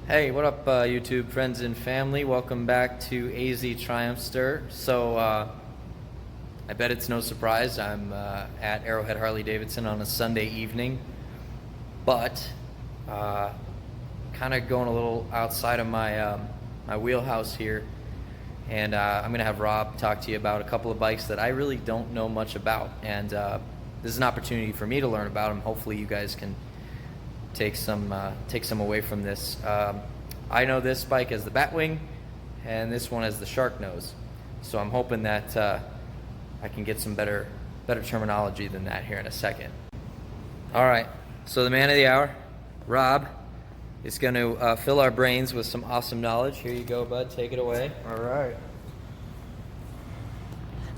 Hey, what up, YouTube friends and family? Welcome back to AZ Triumphster. So, I bet it's no surprise I'm at Arrowhead Harley-Davidson on a Sunday evening, but kind of going a little outside of my my wheelhouse here, and I'm gonna have Rob talk to you about a couple of bikes that I really don't know much about, and this is an opportunity for me to learn about them. Hopefully, you guys can take some away from this. I know this bike as the Batwing, and this one as the Sharknose. So I'm hoping that I can get some better terminology than that here in a second. All right. So the man of the hour, Rob, is going to fill our brains with some awesome knowledge. Here you go, bud. Take it away. All right.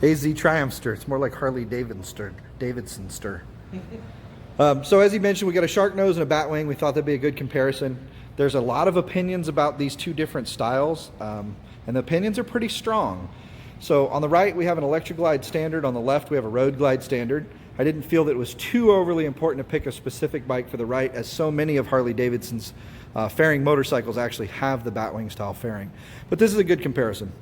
AZ Triumphster. It's more like Harley-Davidson. So as he mentioned, we got a Sharknose and a Batwing. We thought that'd be a good comparison. There's a lot of opinions about these two different styles, and the opinions are pretty strong. So on the right, we have an Electric Glide Standard. On the left, we have a Road Glide Standard. I didn't feel that it was too overly important to pick a specific bike for the right, as so many of Harley-Davidson's fairing motorcycles actually have the Batwing style fairing. But this is a good comparison.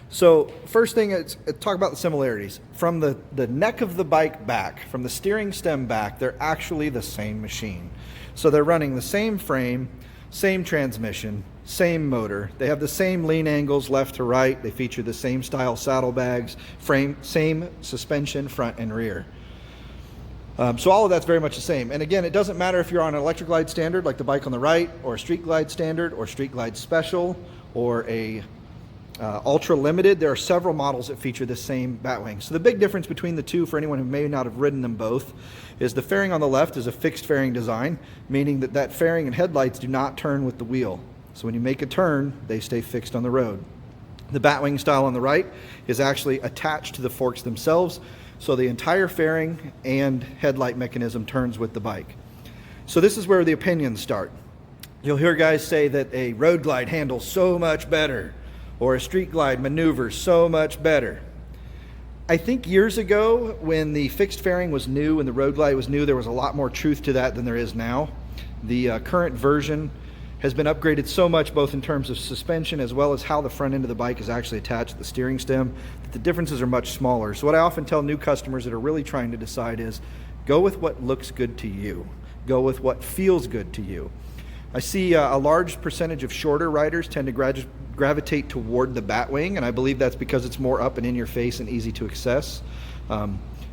So first thing is talk about the similarities. From the neck of the bike back, from the steering stem back, they're actually the same machine. So they're running the same frame, same transmission, same motor. They have the same lean angles left to right. They feature the same style saddlebags, frame, same suspension front and rear. So all of that's very much the same. And again, it doesn't matter if you're on an Electric Glide Standard like the bike on the right, or a Street Glide Standard, or Street Glide Special, or a Ultra Limited. There are several models that feature the same Batwing. So the big difference between the two, for anyone who may not have ridden them both, is the fairing on the left is a fixed fairing design, meaning that fairing and headlights do not turn with the wheel. So when you make a turn, they stay fixed on the road. The Batwing style on the right is actually attached to the forks themselves, so the entire fairing and headlight mechanism turns with the bike. So this is where the opinions start. You'll hear guys say that a Road Glide handles so much better, or a Street Glide maneuvers so much better. I think years ago, when the fixed fairing was new and the Road Glide was new, there was a lot more truth to that than there is now. The current version has been upgraded so much, both in terms of suspension as well as how the front end of the bike is actually attached to the steering stem, that the differences are much smaller. So what I often tell new customers that are really trying to decide is, go with what looks good to you. Go with what feels good to you. I see a large percentage of shorter riders tend to gravitate toward the Batwing, and I believe that's because it's more up and in your face and easy to access.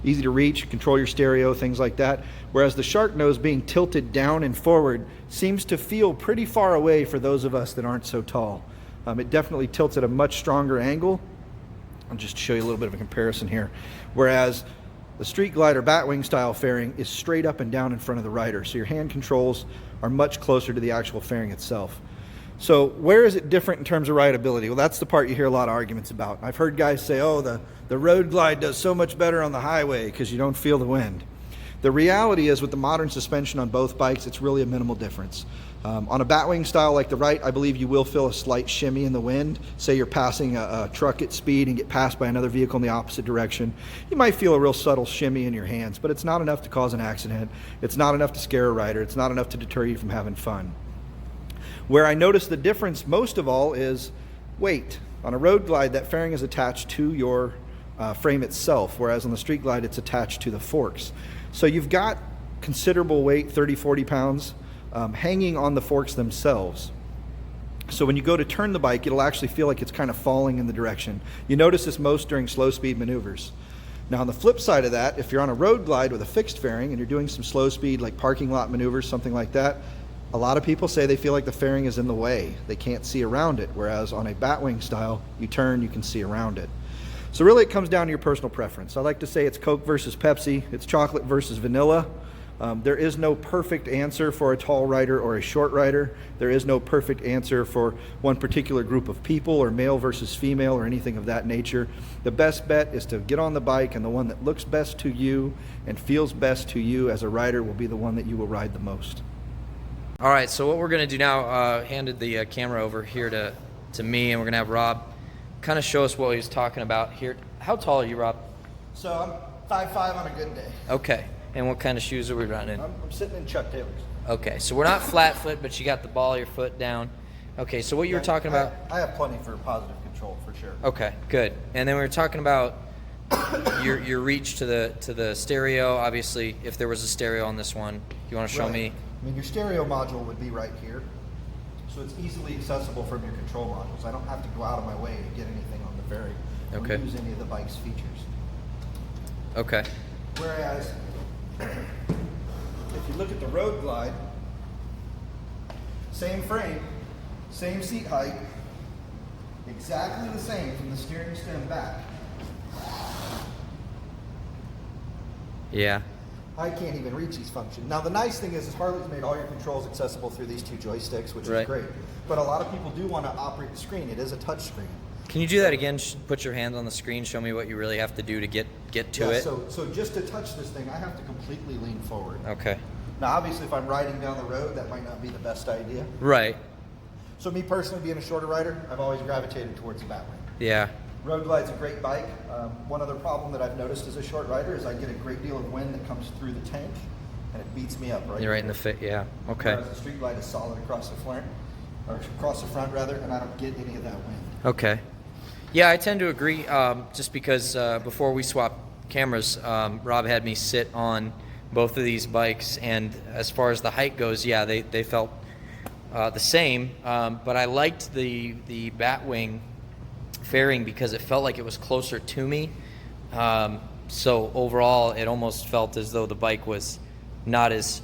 Easy to reach, control your stereo, things like that. Whereas the Sharknose, being tilted down and forward, seems to feel pretty far away for those of us that aren't so tall. It definitely tilts at a much stronger angle. I'll just show you a little bit of a comparison here. Whereas the Street Glide or Batwing style fairing is straight up and down in front of the rider, so your hand controls are much closer to the actual fairing itself. So where is it different in terms of rideability? Well, that's the part you hear a lot of arguments about. I've heard guys say, oh, the Road Glide does so much better on the highway because you don't feel the wind. The reality is, with the modern suspension on both bikes, it's really a minimal difference. On a Batwing style like the right, I believe you will feel a slight shimmy in the wind. Say you're passing a truck at speed and get passed by another vehicle in the opposite direction. You might feel a real subtle shimmy in your hands, but it's not enough to cause an accident. It's not enough to scare a rider. It's not enough to deter you from having fun. Where I notice the difference most of all is weight. On a Road Glide, that fairing is attached to your frame itself, whereas on the Street Glide, it's attached to the forks. So you've got considerable weight, 30, 40 pounds, hanging on the forks themselves. So when you go to turn the bike, it'll actually feel like it's kind of falling in the direction. You notice this most during slow speed maneuvers. Now on the flip side of that, if you're on a Road Glide with a fixed fairing and you're doing some slow speed like parking lot maneuvers, something like that, a lot of people say they feel like the fairing is in the way. They can't see around it, whereas on a Batwing style, you turn, you can see around it. So really it comes down to your personal preference. I like to say it's Coke versus Pepsi, it's chocolate versus vanilla. There is no perfect answer for a tall rider or a short rider. There is no perfect answer for one particular group of people, or male versus female, or anything of that nature. The best bet is to get on the bike, and the one that looks best to you and feels best to you as a rider will be the one that you will ride the most. All right, so what we're going to do now, handed the camera over here to me, and we're going to have Rob kind of show us what he's talking about here. How tall are you, Rob? So I'm 5'5" on a good day. Okay. And what kind of shoes are we running? I'm sitting in Chuck Taylors. Okay, so we're not flat foot, but you got the ball of your foot down. Okay, so what you were talking about... I have plenty for positive control, for sure. Okay, good. And then we were talking about your reach to the stereo. Obviously, if there was a stereo on this one, you want to show me? I mean, your stereo module would be right here, so it's easily accessible from your control modules. I don't have to go out of my way to get anything on the fairing or use any of the bike's features. Okay. Whereas, if you look at the Road Glide, same frame, same seat height, exactly the same from the steering stem back. Yeah. I can't even reach these functions. Now the nice thing is Harley's made all your controls accessible through these two joysticks, which is great. But a lot of people do want to operate the screen. It is a touch screen. Can you do that again? Put your hand on the screen. Show me what you really have to do to get to it. So just to touch this thing, I have to completely lean forward. Okay. Now obviously if I'm riding down the road, that might not be the best idea. Right. So me personally, being a shorter rider, I've always gravitated towards the Batwing. Yeah. Road Glide's a great bike. One other problem that I've noticed as a short rider is I get a great deal of wind that comes through the tank, and it beats me up. You're right in the fit. Yeah. Okay. Whereas the Street Glide is solid across the front, and I don't get any of that wind. Okay. Yeah, I tend to agree. Just because before we swapped cameras, Rob had me sit on both of these bikes, and as far as the height goes, yeah, they felt the same. But I liked the Batwing fairing because it felt like it was closer to me. So overall, it almost felt as though the bike was not as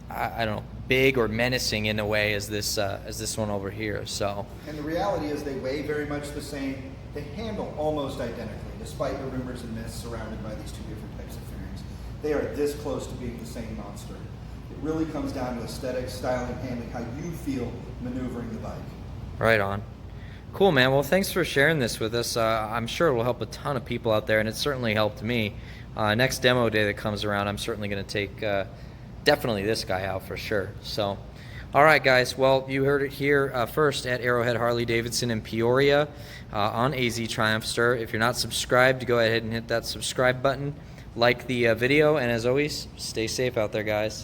I don't know, big or menacing in a way as this one over here. So. And the reality is they weigh very much the same. They handle almost identically, despite the rumors and myths surrounded by these two different types of fairings. They are this close to being the same monster. It really comes down to aesthetics, styling, handling, how you feel maneuvering the bike. Right on. Cool, man. Well, thanks for sharing this with us. I'm sure it will help a ton of people out there, and it certainly helped me. Next demo day that comes around, I'm certainly going to take definitely this guy out for sure. So, all right, guys. Well, you heard it here first at Arrowhead Harley-Davidson in Peoria on AZ Triumphster. If you're not subscribed, go ahead and hit that subscribe button. Like the video, and as always, stay safe out there, guys.